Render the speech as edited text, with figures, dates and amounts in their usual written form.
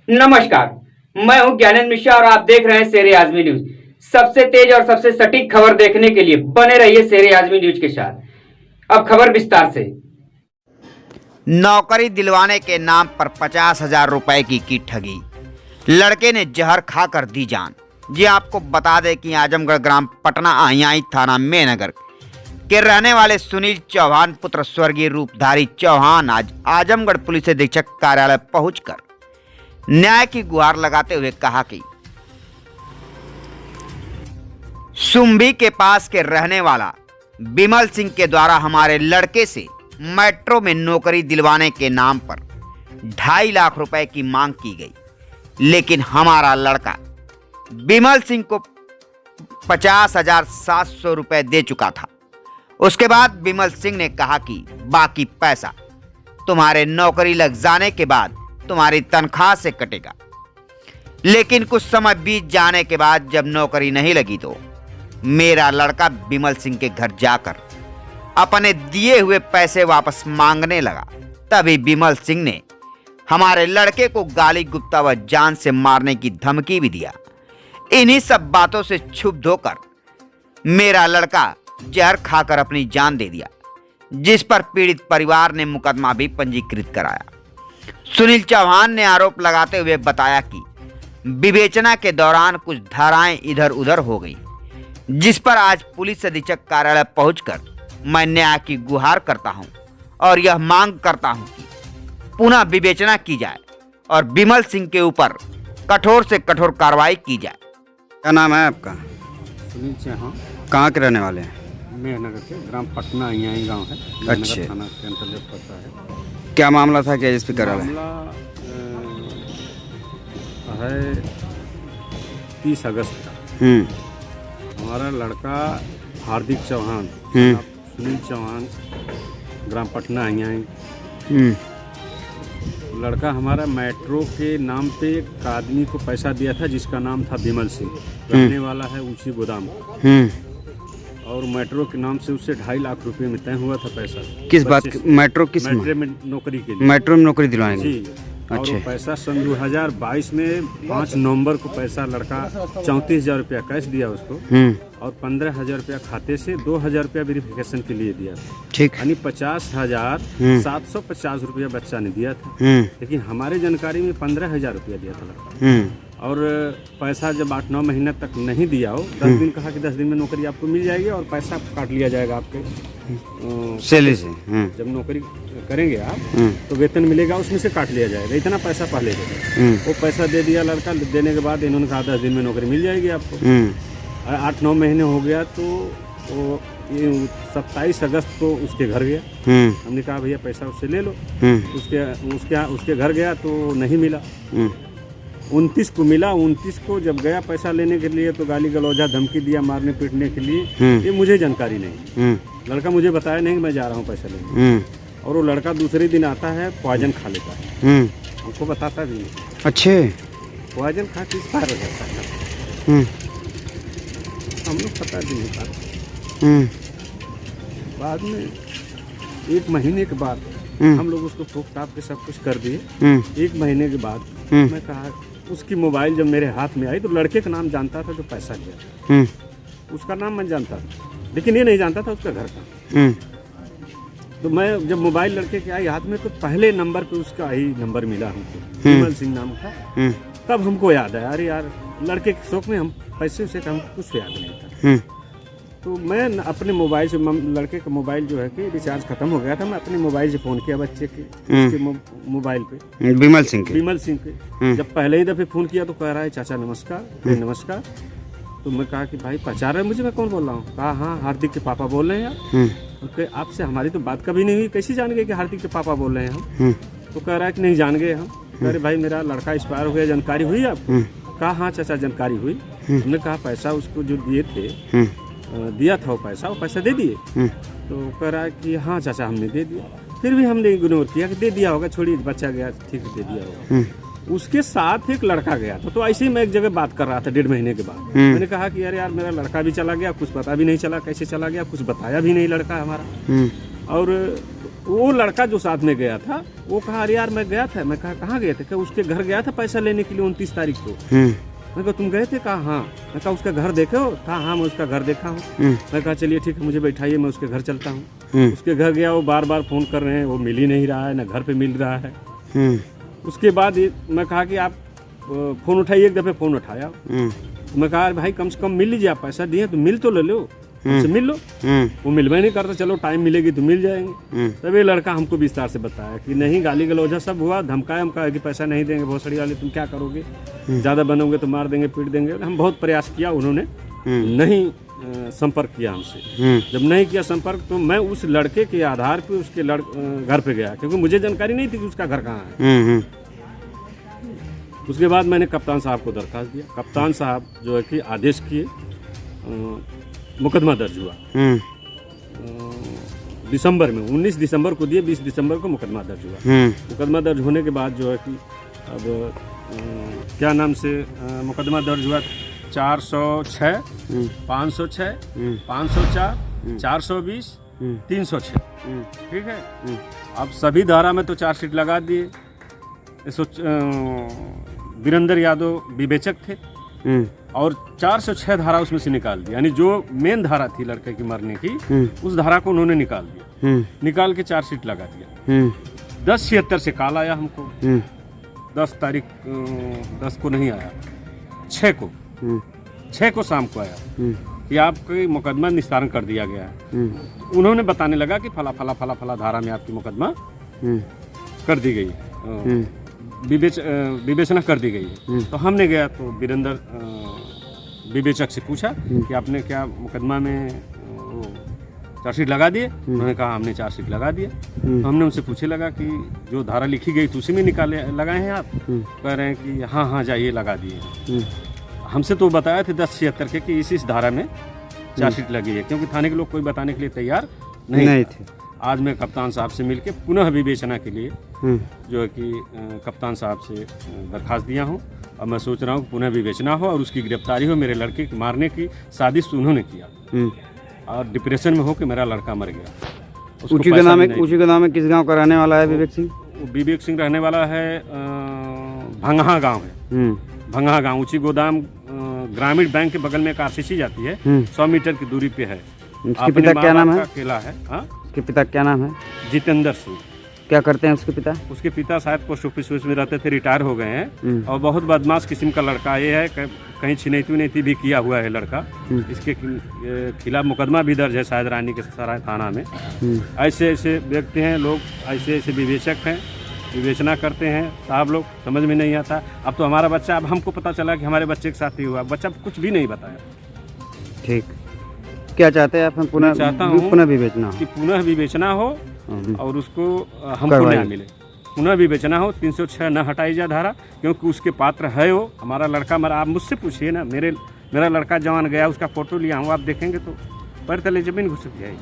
नमस्कार, मैं हूं ज्ञानेंद्र मिश्रा और आप देख रहे हैं शेर आजमी न्यूज। सबसे तेज और सबसे सटीक खबर देखने के लिए बने रहिए शेर आजमी न्यूज के साथ। अब खबर विस्तार से। नौकरी दिलवाने के नाम पर 50,000 रुपए की ठगी। लड़के ने जहर खाकर दी जान। जी आपको बता दें कि आजमगढ़ ग्राम पटना आहियाई थाना मेनगर के रहने वाले सुनील चौहान पुत्र स्वर्गीय रूपधारी चौहान आज आजमगढ़ पुलिस अधीक्षक कार्यालय पहुंचकर न्याय की गुहार लगाते हुए कहा कि सुम्भी के पास के रहने वाला बिमल सिंह के द्वारा हमारे लड़के से मेट्रो में नौकरी दिलवाने के नाम पर 2.5 लाख रुपए की मांग की गई, लेकिन हमारा लड़का बिमल सिंह को 50,700 रुपए दे चुका था। उसके बाद बिमल सिंह ने कहा कि बाकी पैसा तुम्हारे नौकरी लग जाने के बाद तुम्हारी तनख्वाह से कटेगा। लेकिन कुछ समय बीत जाने के बाद जब नौकरी नहीं लगी तो मेरा लड़का बिमल सिंह के घर जाकर अपने दिए हुए पैसे वापस मांगने लगा। तभी बिमल सिंह ने हमारे लड़के को गाली गुप्ता व जान से मारने की धमकी भी दिया। इन्हीं सब बातों से क्षुब्ध होकर मेरा लड़का जहर खाकर अपनी जान दे दिया, जिस पर पीड़ित परिवार ने मुकदमा भी पंजीकृत कराया। सुनील चौहान ने आरोप लगाते हुए बताया कि विवेचना के दौरान कुछ धाराएं इधर उधर हो गई, जिस पर आज पुलिस अधीक्षक कार्यालय पहुंचकर मैं न्याय की गुहार करता हूं और यह मांग करता हूं कि पुनः विवेचना की जाए और बिमल सिंह के ऊपर कठोर से कठोर कार्रवाई की जाए। क्या नाम है आपका? सुनील चौहान, कहाँ के रहने वाले हैं? मेहनगर के ग्राम पटना यहीं गांव है। अच्छे। मेहनगर थाना के अंतर्गत पड़ता है। क्या मामला था? क्या एसपी कार्यालय? मामला है 30 अगस्त का। हमारा लड़का हार्दिक चौहान, सुनील चौहान, ग्राम पटना यहीं लड़का हमारा मेट्रो के नाम पे एक आदमी को पैसा दिया था, जिसका नाम था बिमल सिंह, रहने वाला है ऊंची गोदाम। और मेट्रो के नाम से उससे 2.5 लाख रुपए में तय हुआ था पैसा। किस बात? मेट्रो किस? मेट्रो में नौकरी के लिए। मेट्रो में नौकरी दिलवाएंगे? जी। और अच्छे। वो पैसा सन 2022 में 5 नवंबर को पैसा लड़का 34,000 रुपया कैश दिया उसको, और 15,000 रुपया खाते से 2,000 रुपया वेरिफिकेशन के लिए दिया था। ठीक। यानी 50,750 रुपया बच्चा ने दिया था। लेकिन हमारे जानकारी में 15,000 रुपया दिया था लड़का। और पैसा जब 8-9 महीने तक नहीं दिया हो, 10 दिन कहा कि 10 दिन में नौकरी आपको मिल जाएगी और पैसा काट लिया जाएगा आपके सैलरी से। जब नौकरी करेंगे आप तो वेतन मिलेगा, उसमें से काट लिया जाएगा। इतना पैसा पहले देगा। वो पैसा दे दिया लड़का। देने के बाद इन्होंने कहा 10 दिन में नौकरी मिल जाएगी आपको। 8-9 महीने हो गया तो वो 27 अगस्त को उसके घर गया। हमने कहा भैया पैसा उससे ले लो। उसके घर गया तो नहीं मिला। 29 को मिला। 29 को जब गया पैसा लेने के लिए तो गाली गलौजा धमकी दिया मारने पीटने के लिए। ये मुझे जानकारी नहीं। लड़का मुझे बताया नहीं कि मैं जा रहा हूँ पैसा लेने। और वो लड़का दूसरे दिन आता है, पॉइजन खा लेता है। हमको बताता भी नहीं। अच्छे। पॉइजन खा के एक्सपायर हो जाता है। हम लोग पता भी नहीं पाते। बाद में 1 महीने के बाद हम लोग उसको फूक टाप के सब कुछ कर दिए। 1 महीने के बाद मैं कहा, उसकी मोबाइल जब मेरे हाथ में आई तो लड़के का नाम जानता था जो पैसा दिया। उसका नाम मैं जानता था, लेकिन ये नहीं जानता था उसका घर का। तो मैं जब मोबाइल लड़के के आई हाथ में तो पहले नंबर पे उसका ही नंबर मिला हमको, विमल सिंह नाम का। तब हमको याद आया, अरे यार लड़के के शौक में हम पैसे से हमको कुछ याद नहीं था। तो मैं अपने मोबाइल से, लड़के का मोबाइल जो है कि रिचार्ज खत्म हो गया था, मैं अपने मोबाइल से फ़ोन किया बच्चे के, उसके मोबाइल पे, बिमल सिंह के। जब पहले ही दफ़े फ़ोन किया तो कह रहा है चाचा नमस्कार। नमस्कार। तो मैं कहा कि भाई पहचान रहे मुझे, मैं कौन बोल रहा हूँ? कहा हाँ हार्दिक के पापा बोल रहे हैं आप। तो आपसे हमारी तो बात कभी नहीं हुई, कैसे जान गए कि हार्दिक के पापा बोल रहे हैं हम? तो कह रहा है कि नहीं जान गए हम। कह रहे भाई मेरा लड़का एक्सपायर हो गया, जानकारी हुई आपको? कहा हाँ चाचा जानकारी हुई। हमने कहा पैसा उसको जो दिए थे, दिया था वो पैसा दे दिए? तो कह रहा है कि हाँ चाचा हमने दे दिया। फिर भी हमने इग्नोर किया कि दे दिया होगा, छोड़िए बच्चा गया, ठीक है दे दिया होगा। उसके साथ एक लड़का गया था। तो ऐसे ही मैं एक जगह बात कर रहा था 1.5 महीने के बाद। मैंने कहा कि अरे यार मेरा लड़का भी चला गया, कुछ पता भी नहीं चला कैसे चला गया, कुछ बताया भी नहीं लड़का हमारा। और वो लड़का जो साथ में गया था वो कहा अरे यार मैं गया था। मैं कहा कहाँ गए थे? क्या उसके घर गया था पैसा लेने के लिए 29 तारीख को। मैं कहा तुम गए थे? कहा हाँ। मैं कहा उसका घर देखे हो? कहा हाँ मैं उसका घर देखा हूँ। मैं कहा चलिए ठीक है मुझे बैठाइए, मैं उसके घर चलता हूँ। उसके घर गया, वो बार बार फोन कर रहे हैं, वो मिल ही नहीं रहा है, ना घर पे मिल रहा है। उसके बाद मैं कहा कि आप फोन उठाइए। एक दफे फोन उठाया। मैं कहा भाई कम से कम मिल लीजिए, आप पैसा दिए तो मिल तो ले लो, हमसे मिल लो। वो मिलवा नहीं करता, चलो टाइम मिलेगी तो मिल जाएंगे। तब ये लड़का हमको विस्तार से बताया कि नहीं गाली गलौजा सब हुआ, धमकाया कि पैसा नहीं देंगे, भोसड़ी वाले तुम क्या करोगे, ज़्यादा बनोगे तो मार देंगे पीट देंगे। हम बहुत प्रयास किया, उन्होंने नहीं संपर्क किया हमसे। जब नहीं किया संपर्क तो मैं उस लड़के के आधार पे उसके घर पे गया, क्योंकि मुझे जानकारी नहीं थी कि उसका घर कहाँ है। उसके बाद मैंने कप्तान साहब को दरखास्त दिया। कप्तान साहब जो है कि आदेश किए, मुकदमा दर्ज हुआ। दिसंबर में 19 दिसंबर को दिए, 20 दिसंबर को मुकदमा दर्ज हुआ। मुकदमा दर्ज होने के बाद जो है कि अब क्या नाम से मुकदमा दर्ज हुआ 406, 506, 504, 420, 306। ठीक है। अब सभी धारा में तो चार्जशीट लगा दिए। वीरेंद्र यादव विवेचक थे और 406 धारा उसमें से निकाल दिया, यानी जो मेन धारा थी लड़के की मरने की, उस धारा को उन्होंने निकाल दिया। निकाल के चार्जशीट लगा दिया। 10/76 से कॉल आया हमको। 10 तारीख 10 को नहीं आया, 6 को शाम को आया कि आपका मुकदमा निस्तारण कर दिया गया है। उन्होंने बताने लगा कि फला फला फला फला धारा में आपकी मुकदमा कर दी गई है, विवेचना कर दी गई है। तो हमने गया तो वीरेंद्र विवेचक से पूछा कि आपने क्या मुकदमा में चार्जशीट लगा दिए? उन्होंने कहा हमने चार्जशीट लगा दिया। तो हमने उनसे पूछे लगा कि जो धारा लिखी गई तो उसी में लगाए हैं आप? कह रहे हैं कि हाँ हाँ जाइए लगा दिए। हमसे तो बताया थे 10/76 के कि इस धारा में चार्जशीट लगी है, क्योंकि थाने के लोग कोई बताने के लिए तैयार नहीं थे। आज मैं कप्तान साहब से मिलके पुनः विवेचना के लिए जो है कि कप्तान साहब से दरखास्त दिया हूँ। अब मैं सोच रहा हूँ पुनः विवेचना हो और उसकी गिरफ्तारी हो। मेरे लड़के के मारने की साजिश उन्होंने किया और डिप्रेशन में हो कि मेरा लड़का मर गया। उसी का नाम है किस गांव का रहने वाला है विवेक सिंह? विवेक सिंह रहने वाला है भंगहा गांव है। भंगहा गांव ऊंची गोदाम ग्रामीण बैंक के बगल में एक आरसीसी जाती है, 100 मीटर की दूरी पे है। उसके पिता क्या नाम है? अकेला है। उसके पिता क्या नाम है? जितेंद्र सिंह। क्या करते हैं उसके पिता? उसके पिता शायद पोस्ट ऑफिस में रहते थे, रिटायर हो गए हैं और बहुत बदमाश किस्म का लड़का ये है। कहीं छिनैती भी किया हुआ है लड़का। इसके खिलाफ मुकदमा भी दर्ज है शायद रानी के सराय थाना में। ऐसे ऐसे व्यक्ति हैं लोग, ऐसे ऐसे विवेचक हैं, विवेचना करते हैं। साहब लोग समझ में नहीं आता। अब तो हमारा बच्चा, अब हमको पता चला कि हमारे बच्चे के साथ ही हुआ, बच्चा कुछ भी नहीं बताया। ठीक, क्या चाहते हैं आप? हम पुनः चाहता हूँ पुनः विवेचना कि पुनः विवेचना हो और उसको हमको न्याय मिले। पुनः विवेचना हो, 306 न हटाई जाए धारा, क्योंकि उसके पात्र है वो। हमारा लड़का मरा, आप मुझसे पूछिए ना, मेरा लड़का जवान गया, उसका फोटो लिया हूँ, आप देखेंगे तो पैर तले जमीन घुस जाएगी।